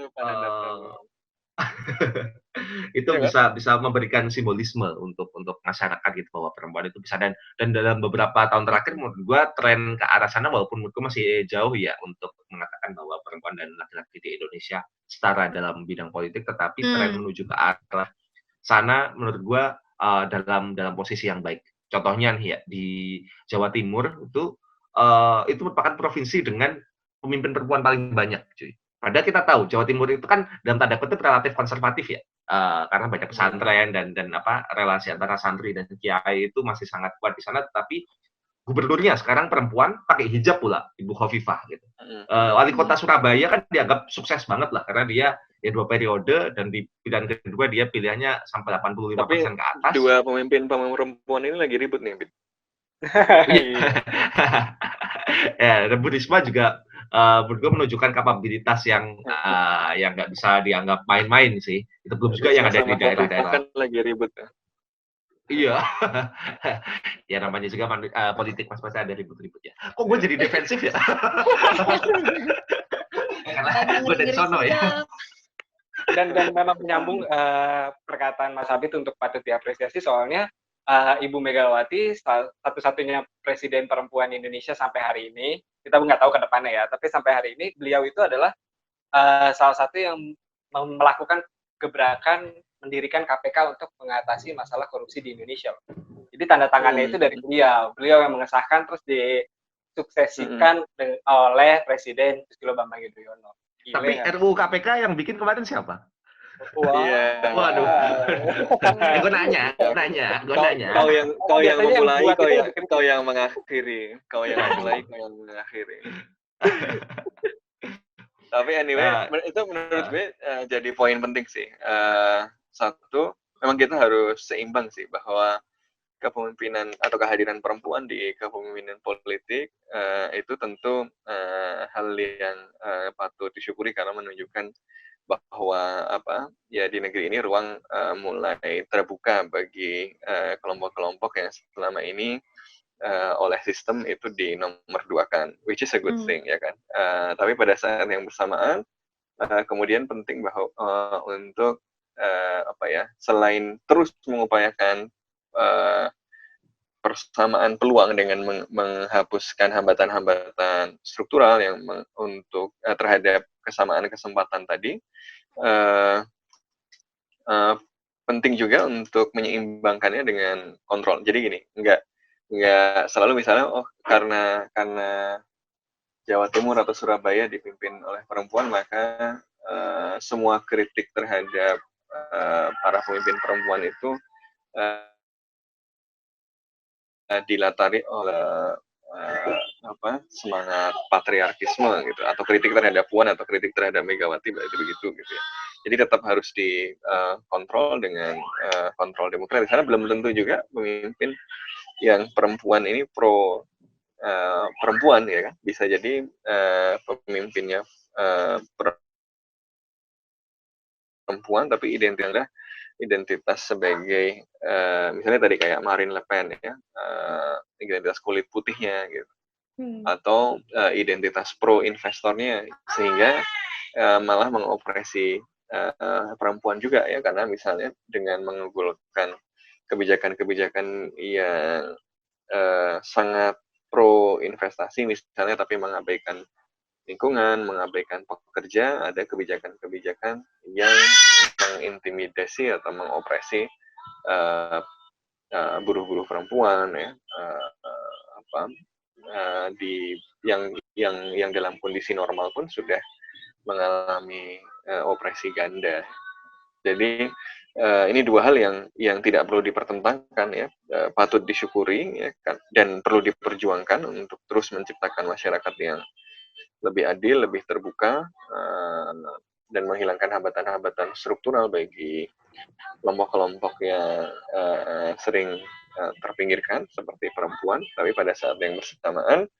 itu bisa memberikan simbolisme untuk masyarakat gitu, bahwa perempuan itu bisa, dan dalam beberapa tahun terakhir menurut gua tren ke arah sana, walaupun menurut gua masih jauh ya untuk mengatakan bahwa perempuan dan laki-laki di Indonesia setara dalam bidang politik, tetapi tren menuju ke arah sana menurut gua dalam posisi yang baik. Contohnya nih ya, di Jawa Timur itu merupakan provinsi dengan pemimpin perempuan paling banyak, cuy. Padahal kita tahu Jawa Timur itu kan dalam tanda kutip relatif konservatif ya, karena banyak pesantren dan relasi antara santri dan kiai itu masih sangat kuat di sana. Tapi gubernurnya sekarang perempuan, pakai hijab pula, Ibu Khofifah gitu. Wali kota Surabaya kan dianggap sukses banget lah, karena dia 2 periode, dan di pilihan kedua dia pilihannya sampai 85% ke atas. Dua pemimpin perempuan ini lagi ribut nih, Bit. Ya, Bu Risma juga menurut gue menunjukkan kapabilitas yang nggak bisa dianggap main-main sih. Itu belum juga yang ada di daerah-daerah. Kan lagi ribut ya. Iya. Ya namanya juga politik, mas ada ribut-ribut ya. Kok gue jadi defensif ya? Karena gue dari sono ya. Dan memang menyambung perkataan Mas Abid untuk patut diapresiasi, soalnya Ibu Megawati satu-satunya presiden perempuan Indonesia sampai hari ini. Kita nggak tahu ke depannya ya, tapi sampai hari ini beliau itu adalah salah satu yang melakukan gebrakan mendirikan KPK untuk mengatasi masalah korupsi di Indonesia. Jadi tanda tangannya itu dari beliau yang mengesahkan, terus disuksesikan oleh Presiden Susilo Bambang Yudhoyono. Tapi RUU KPK yang bikin kemarin siapa? Waduh. Gue nanya. Kau yang memulai, kau yang mengakhiri. Tapi anyway, itu menurut gue jadi poin penting sih. Satu, memang kita harus seimbang sih, bahwa kepemimpinan atau kehadiran perempuan di kepemimpinan politik itu tentu hal yang patut disyukuri, karena menunjukkan bahwa di negeri ini ruang mulai terbuka bagi kelompok-kelompok yang selama ini oleh sistem itu dinomorduakan, which is a good Hmm. thing ya kan. Tapi pada saat yang bersamaan kemudian penting bahwa untuk selain terus mengupayakan persamaan peluang dengan menghapuskan hambatan-hambatan struktural yang untuk terhadap kesamaan kesempatan tadi, penting juga untuk menyeimbangkannya dengan kontrol. Jadi gini, nggak selalu misalnya karena Jawa Timur atau Surabaya dipimpin oleh perempuan, maka semua kritik terhadap para pemimpin perempuan itu dilatari oleh semangat patriarkisme gitu, atau kritik terhadap Puan atau kritik terhadap Megawati, begitu gitu ya. Jadi tetap harus dikontrol dengan kontrol demokratis. Karena belum tentu juga pemimpin yang perempuan ini pro perempuan ya kan, bisa jadi pemimpinnya perempuan tapi identitas sebagai misalnya tadi kayak Marine Le Pen ya, identitas kulit putihnya gitu, atau identitas pro investornya, sehingga malah mengopresi perempuan juga ya, karena misalnya dengan mengunggulkan kebijakan-kebijakan yang sangat pro investasi misalnya, tapi mengabaikan lingkungan, mengabaikan pekerja, ada kebijakan-kebijakan yang mengintimidasi atau mengopresi buruh-buruh perempuan ya, yang dalam kondisi normal pun sudah mengalami opresi ganda. Jadi ini dua hal yang tidak perlu dipertentangkan ya, patut disyukuri ya kan, dan perlu diperjuangkan untuk terus menciptakan masyarakat yang lebih adil, lebih terbuka, dan menghilangkan hambatan-hambatan struktural bagi kelompok-kelompok yang sering terpinggirkan seperti perempuan. Tapi pada saat yang bersamaan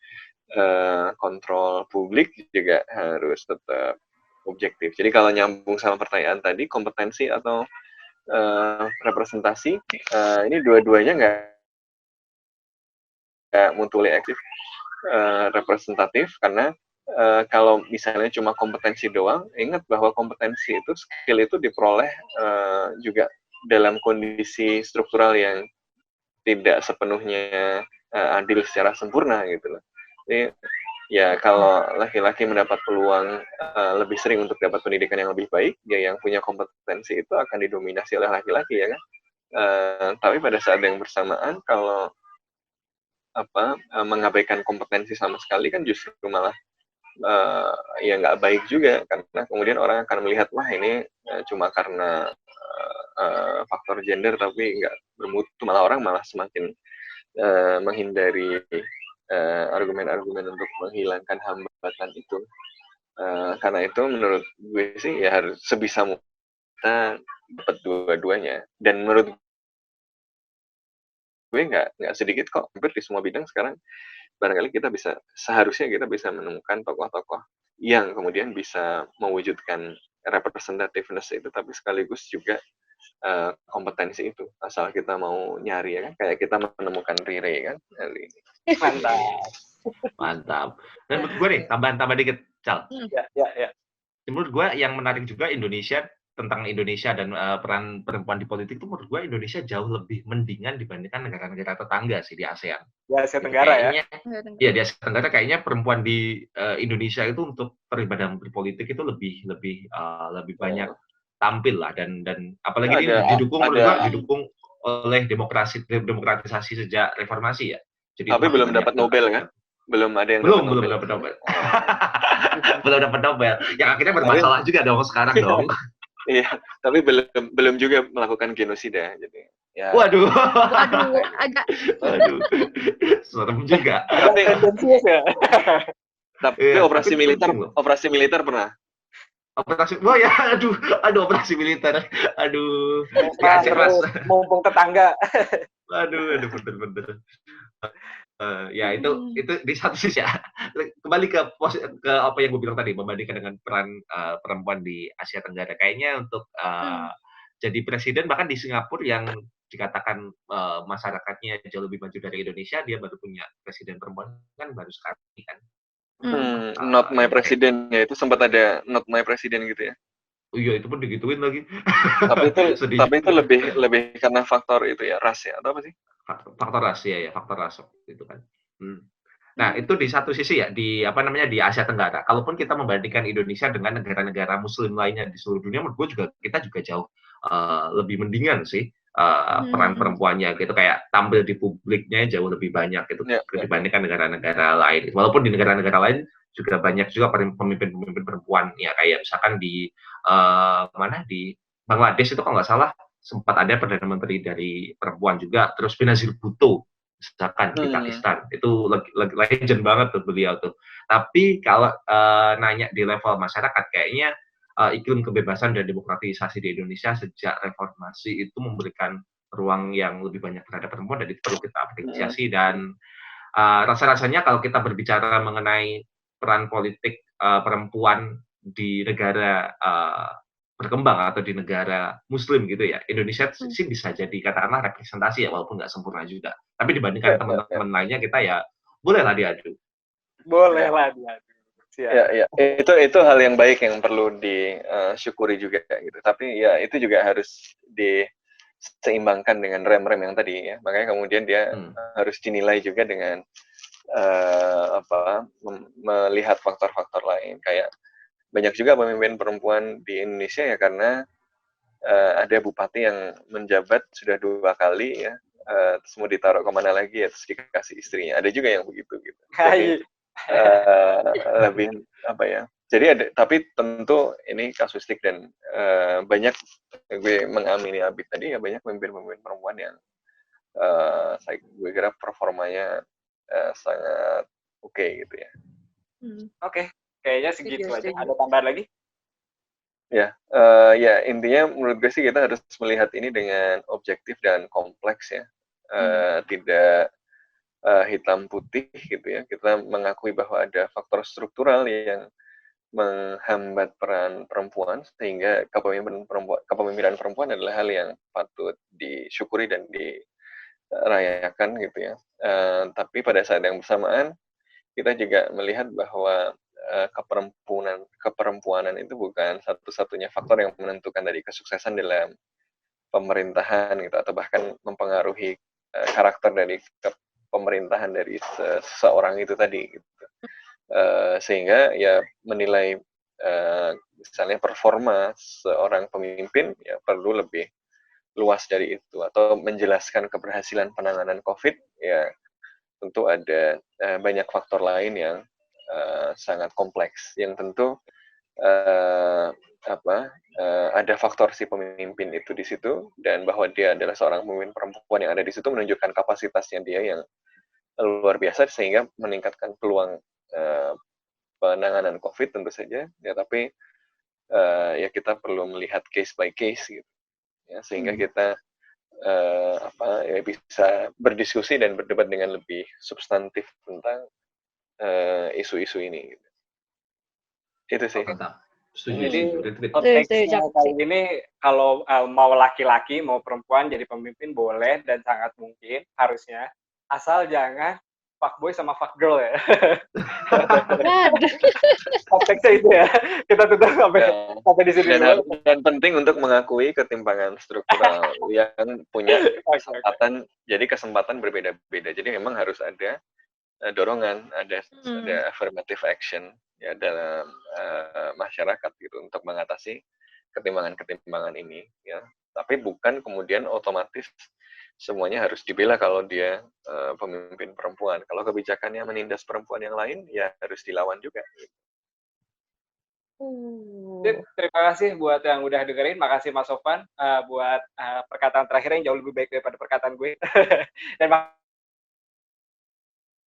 kontrol publik juga harus tetap objektif. Jadi kalau nyambung sama pertanyaan tadi, kompetensi atau representasi, ini dua-duanya nggak mutually aktif representatif, karena kalau misalnya cuma kompetensi doang, ingat bahwa kompetensi itu, skill itu diperoleh juga dalam kondisi struktural yang tidak sepenuhnya adil secara sempurna gitu loh. Jadi ya kalau laki-laki mendapat peluang lebih sering untuk dapat pendidikan yang lebih baik, ya yang punya kompetensi itu akan didominasi oleh laki-laki ya kan. Tapi pada saat yang bersamaan, kalau mengabaikan kompetensi sama sekali kan justru malah ya nggak baik juga, karena kemudian orang akan melihat, wah ini cuma karena faktor gender tapi nggak bermutu, malah orang malah semakin menghindari argumen-argumen untuk menghilangkan hambatan itu. Karena itu menurut gue sih ya harus sebisa mungkin kita dapat dua-duanya, dan menurut gue nggak sedikit kok, hampir di semua bidang sekarang barangkali seharusnya kita bisa menemukan tokoh-tokoh yang kemudian bisa mewujudkan representativeness itu, tapi sekaligus juga kompetensi itu, asal kita mau nyari ya kan, kayak kita menemukan Rire kan hari ini. Mantap. Dan menurut gue nih, tambahan dikit, Cal. Ya. Menurut gue yang menarik juga tentang Indonesia dan peran perempuan di politik itu, menurut gue Indonesia jauh lebih mendingan dibandingkan negara-negara tetangga sih di ASEAN. Di Asia Tenggara ya. Iya, di Asia Tenggara kayaknya perempuan di Indonesia itu untuk terlibat dalam berpolitik itu lebih banyak tampil lah, dan apalagi ini didukung oleh demokratisasi sejak reformasi ya. Jadi tapi belum dapat Nobel kan? Belum ada yang belum dapat Nobel. Belum dapat Nobel. Yang akhirnya bermasalah juga dong sekarang dong. Iya, tapi belum juga melakukan genosida, jadi. Ya. Waduh, agak. Waduh, serem juga. Tapi operasi militer pernah. Operasi militer. Aduh. Mumpung tetangga. Aduh, bener. Ya itu di satu sisi ya. Kembali ke apa yang gue bilang tadi, membandingkan dengan peran perempuan di Asia Tenggara, kayaknya untuk jadi presiden bahkan di Singapura yang dikatakan masyarakatnya jauh lebih maju dari Indonesia, dia baru punya presiden perempuan kan baru sekarang kan. Not my Yang kayak president ya, itu sempat ada not my president gitu ya. oh iya itu pun digituin lagi. Sedih Tapi itu juga. lebih karena faktor itu ya, ras ya, atau apa sih? Faktor ras ya, faktor ras gitu kan. Nah, itu di satu sisi ya, di apa namanya, di Asia Tenggara. Kalaupun kita membandingkan Indonesia dengan negara-negara muslim lainnya di seluruh dunia, menurut gue juga kita juga jauh lebih mendingan sih peran perempuannya gitu, kayak tampil di publiknya jauh lebih banyak gitu dibandingkan negara-negara lain. Walaupun di negara-negara lain juga banyak juga pemimpin-pemimpin perempuan ya, kayak misalkan di mana di Bangladesh itu kalau nggak salah sempat ada perdana menteri dari perempuan juga, terus Benazir Bhutto misalkan di Pakistan itu legend banget tuh beliau tuh. Tapi kalau nanya di level masyarakat, kayaknya iklim kebebasan dan demokratisasi di Indonesia sejak reformasi itu memberikan ruang yang lebih banyak terhadap perempuan, dan itu perlu kita apresiasi. Dan rasa-rasanya kalau kita berbicara mengenai peran politik perempuan di negara berkembang atau di negara muslim gitu ya, Indonesia sih bisa jadi katakanlah representasi ya, walaupun nggak sempurna juga. Tapi dibandingkan teman-teman lainnya, kita ya bolehlah diadu. Bolehlah diadu. Ya, itu hal yang baik yang perlu disyukuri juga gitu. Tapi ya itu juga harus diseimbangkan dengan rem-rem yang tadi ya. Makanya kemudian dia harus dinilai juga dengan melihat faktor-faktor lain. Kayak banyak juga pemimpin perempuan di Indonesia ya, karena ada bupati yang menjabat sudah 2 kali ya, terus mau ditaruh kemana lagi ya, terus dikasih istrinya. Ada juga yang begitu gitu. Jadi, lebih apa ya? Jadi ada, tapi tentu ini kasuistik dan banyak gue mengamini Abid tadi ya, banyak pemimpin-pemimpin perempuan yang gue kira performanya sangat oke gitu ya. Oke. Kayaknya segitu aja. Ada tambahan lagi? Ya, ya intinya menurut gue sih kita harus melihat ini dengan objektif dan kompleks ya. Tidak hitam putih gitu ya. Kita mengakui bahwa ada faktor struktural yang menghambat peran perempuan, sehingga kepemimpinan perempuan adalah hal yang patut disyukuri dan dirayakan gitu ya. Tapi pada saat yang bersamaan kita juga melihat bahwa keperempuanan itu bukan satu-satunya faktor yang menentukan dari kesuksesan dalam pemerintahan gitu, atau bahkan mempengaruhi karakter dari pemerintahan dari seseorang itu tadi gitu. Sehingga ya menilai misalnya performa seorang pemimpin ya perlu lebih luas dari itu, atau menjelaskan keberhasilan penanganan COVID ya tentu ada banyak faktor lain yang sangat kompleks, yang tentu ada faktor si pemimpin itu di situ, dan bahwa dia adalah seorang pemimpin perempuan yang ada di situ menunjukkan kapasitasnya dia yang luar biasa, sehingga meningkatkan peluang penanganan COVID tentu saja ya. Tapi ya kita perlu melihat case by case gitu ya, sehingga kita ya bisa berdiskusi dan berdebat dengan lebih substantif tentang isu-isu ini gitu. Itu sih. Jadi konteksnya kali ini kalau mau laki-laki mau perempuan jadi pemimpin boleh dan sangat mungkin harusnya, asal jangan fuckboy sama fuckgirl ya. Konteksnya itu ya. Kita tutup sampai di sini. Dan penting untuk mengakui ketimpangan struktural yang punya kesempatan. Jadi kesempatan berbeda-beda. Jadi memang harus ada dorongan, ada affirmative action ya dalam masyarakat gitu untuk mengatasi ketimpangan-ketimpangan ini ya. Tapi bukan kemudian otomatis semuanya harus dibela kalau dia pemimpin perempuan. Kalau kebijakannya menindas perempuan yang lain ya harus dilawan juga. Terima kasih buat yang udah dengerin. Makasih Mas Sofwan buat perkataan terakhir yang jauh lebih baik daripada perkataan gue. Dan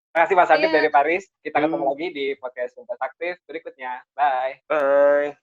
makasih Mas Adib dari Paris. Kita ketemu lagi di podcast Bebas Aktif berikutnya. Bye. Bye.